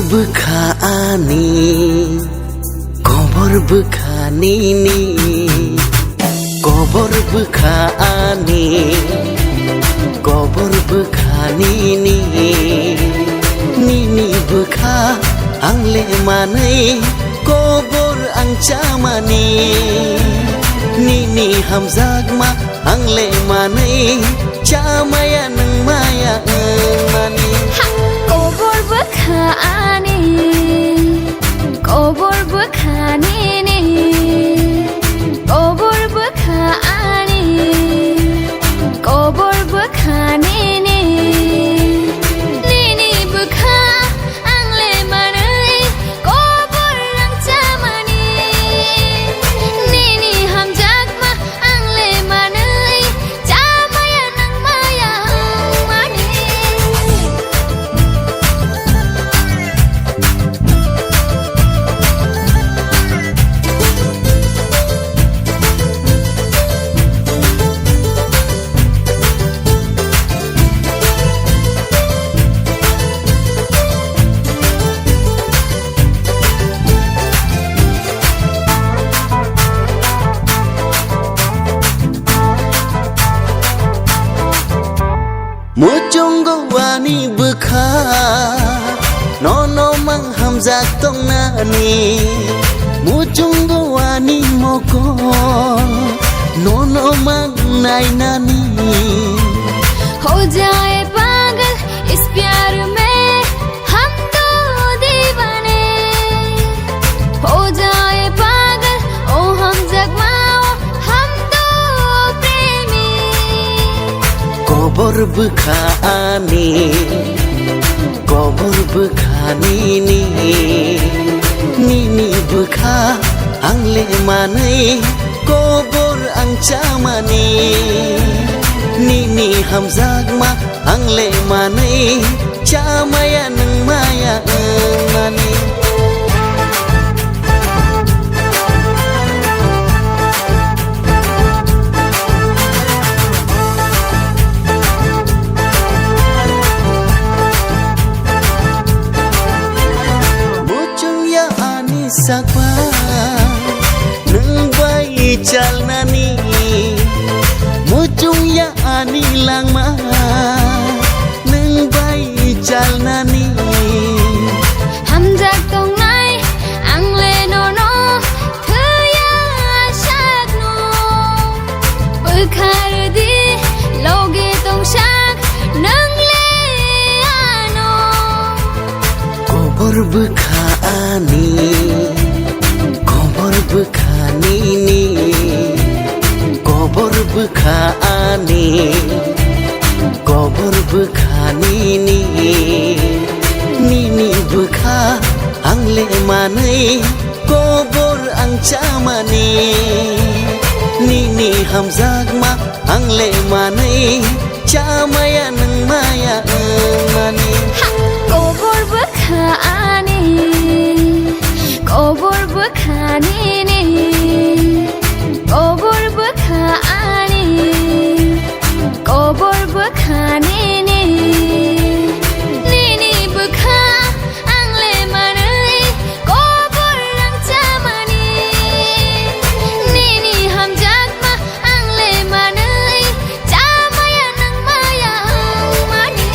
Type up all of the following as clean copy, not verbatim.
bukhaani kobor bukhanini kobor bukhaani kobor bukhanini nini bukha angle manai kobor ang chamani nini hamzagma angle manai chamaya nang maya mani kobor bukhaani kobor bukhanini kobor bukhaani kobor bukhanini nini bukha angle manai kobor ang chamani nini hamjakma angle manai chamaya nang maya mani Muchungo wani bukha nono mang hamzak tong nani Muchungo wani moko nono mang nai nani हो जाए पागल इस प्यार में हम दो दीवाने हो जाए पागल ओ हम जगमाओ हम दो प्रेमी Kobor bukhaani kobor bukhanini nini bukha angle manai kobor ang chamani nini hamzagma angle manai chamaya nang maya mani sakwa nung bai chal nani muchung ya ani lang ma nung bai chal nani हम जग तोंग नाय आंले no no थया शागनो बुखार दी लोगे तोंग शाग नंगले आनो kobor bukhaani kobor bukhanini kobor bukhaani kobor bukhanini nini bukha angle manai kobor ang chamani nini hamzagma angle manai chamaya nang maya mani kobor bukhaani kobor bukhanini kobor bukhaani kobor bukhanini nini bukha angle manai kobor ang chamani nini hamjakma angle manai chamaya nang maya mani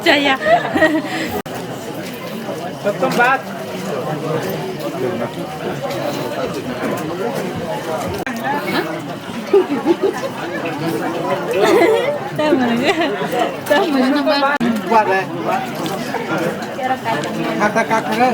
Jaya. Tempat. Buat deh. Kata-kata.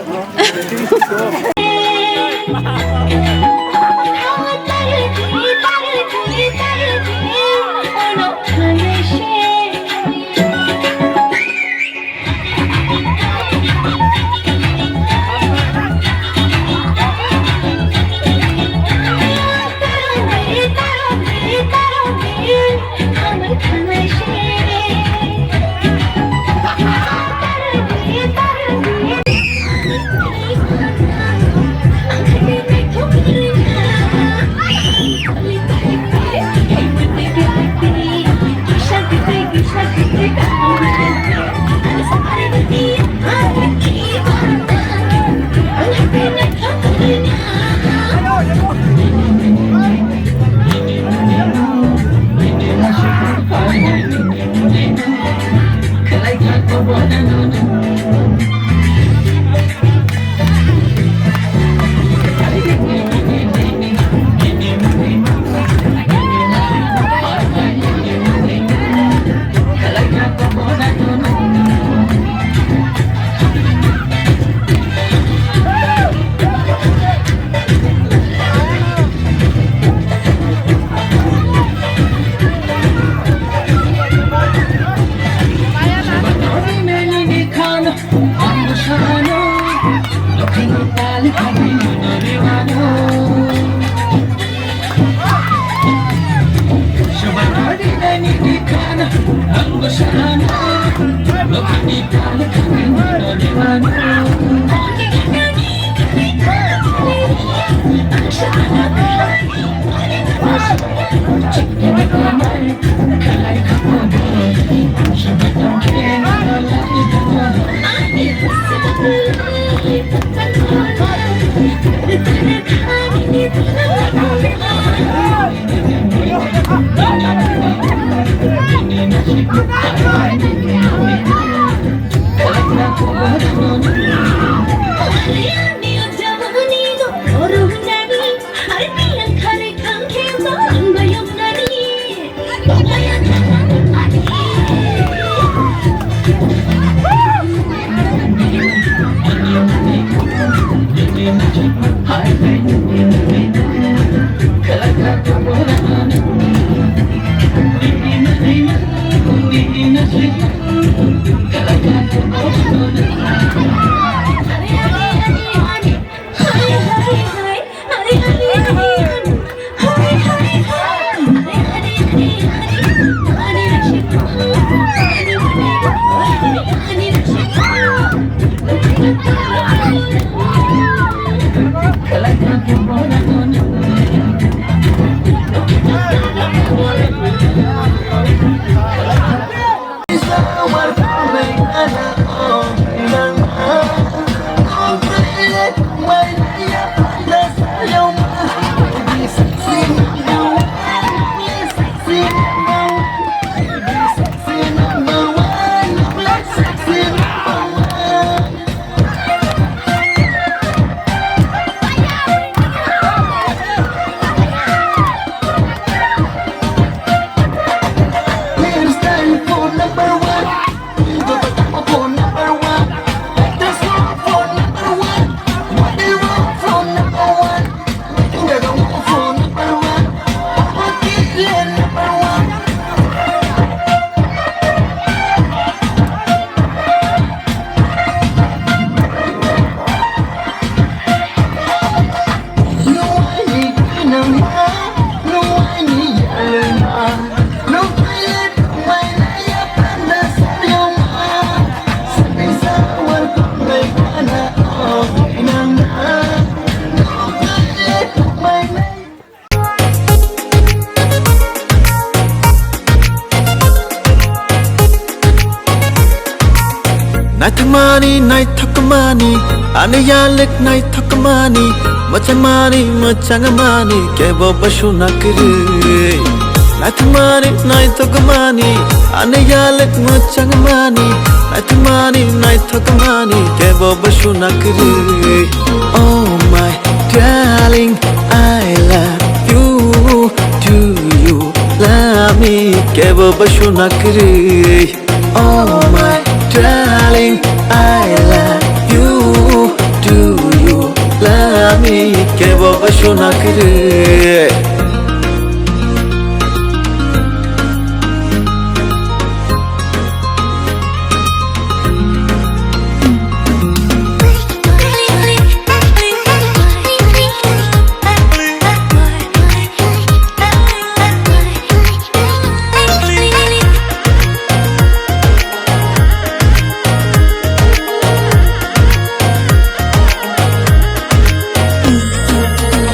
Natumani, Naitakamani, Anayalik, Naitakamani, Machamani, Machangamani, Kebo Bashunakiri. Natumani, Naitakamani, Anayalik, Machangamani, Natumani, Naitakamani, Kebo Bashunakiri. Oh my darling, I love you, do you love me, Kebo Bashunakiri. Oh my darling, I love you, do you love me, Kebo Bashunakiri.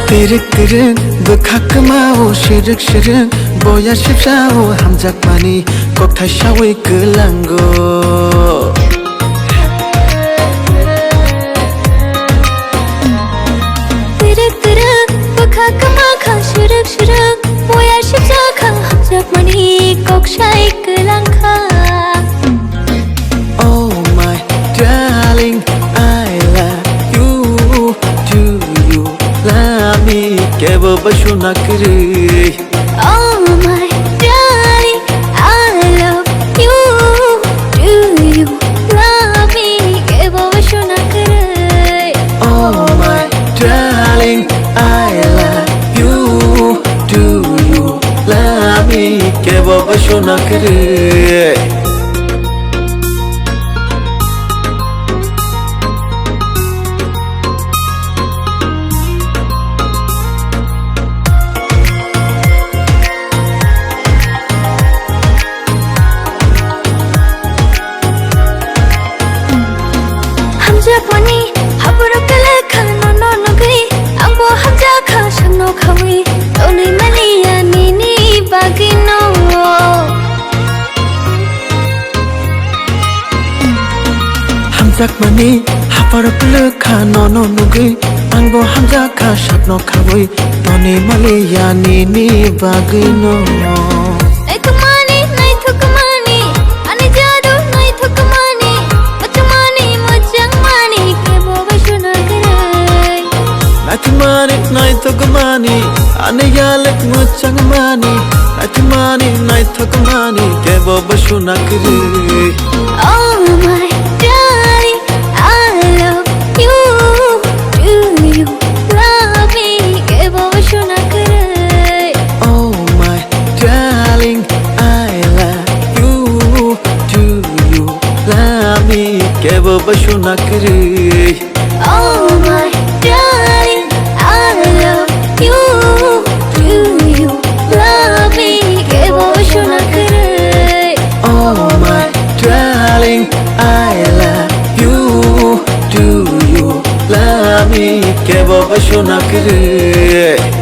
Tirik bekakmao shirik shirik boya shipshao hamjakmani kokthai shawi kelango. Tirik bekakmao shirik shirik boya shipshao hamjakmani kokthai kelangka. Oh my darling, I love you, do you love me, Kebo Bashunakiri. Oh my darling, I love you, do you love me, Kebo Bashunakiri. Oh my darling, I love you, do you love me, Kebo Bashunakiri. Hamjakmani Hapharo kelekha no nogri angbo hamjakha shangno khawi tonei maliya nini bagino. Hamjakmani Hapharo kelekha no nogri angbo hamjakha shangno khawi tonei maliya nini bagino. Naitumani naitukamani ani jadu naitukamani machamani machamani Kebo Bashunakiri. Natumani, Naitokamani, Anayalik, Machangamani, Natumani, Naitokamani, Kebo Bashunakiri. Oh my darling, I love you, do you baba shona kere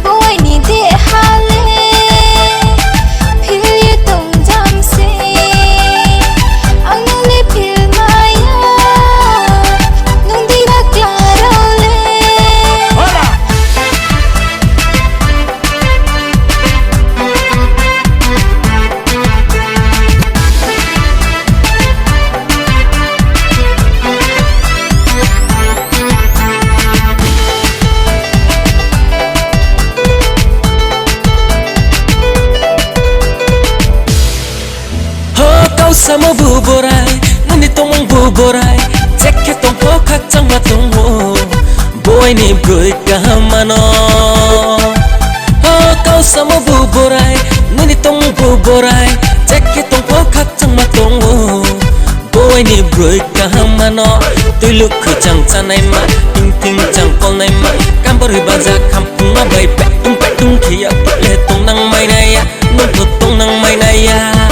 Boy ni de hale phil ye tong jam se ang le phil maya nung di ba claro le Sama buborai, nani tomong buborai, cek tong kokak cang matongo, boy ni bruit kahamano. Oh kau sama buborai, nani tomong buborai, cek tong kokak cang matongo, boy ni bruit kahamano. Tuluk kujang canai ma, ting ting cang kol nai ma, kampori baza kampung ma bay petung kia pule tong nang mai naya, nuntut tong nang mai naya.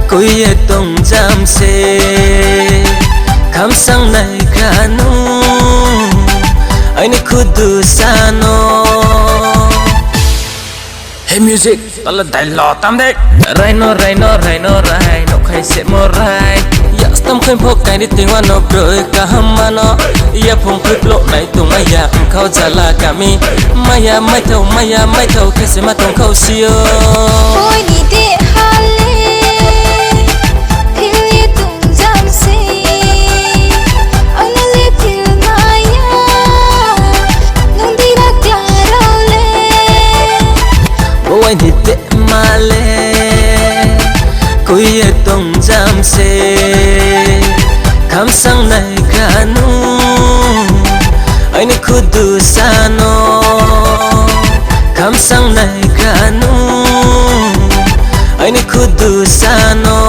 Kuya tong jam se kam sang nai kanu aini kudu sano. Hey music tala dai lo tam de raino khai se mo rai ya stam khai phok kai ni tingwa no broi ka hamano ya phong phik lo nai tung maya khau jala kami maya mai thau khai se ma tong khau sio. Boy ni de hale Boy ni te male kuya tong jam se kam sang nai kanu aini kudu sano kam sang nai kanu aini kudu sano.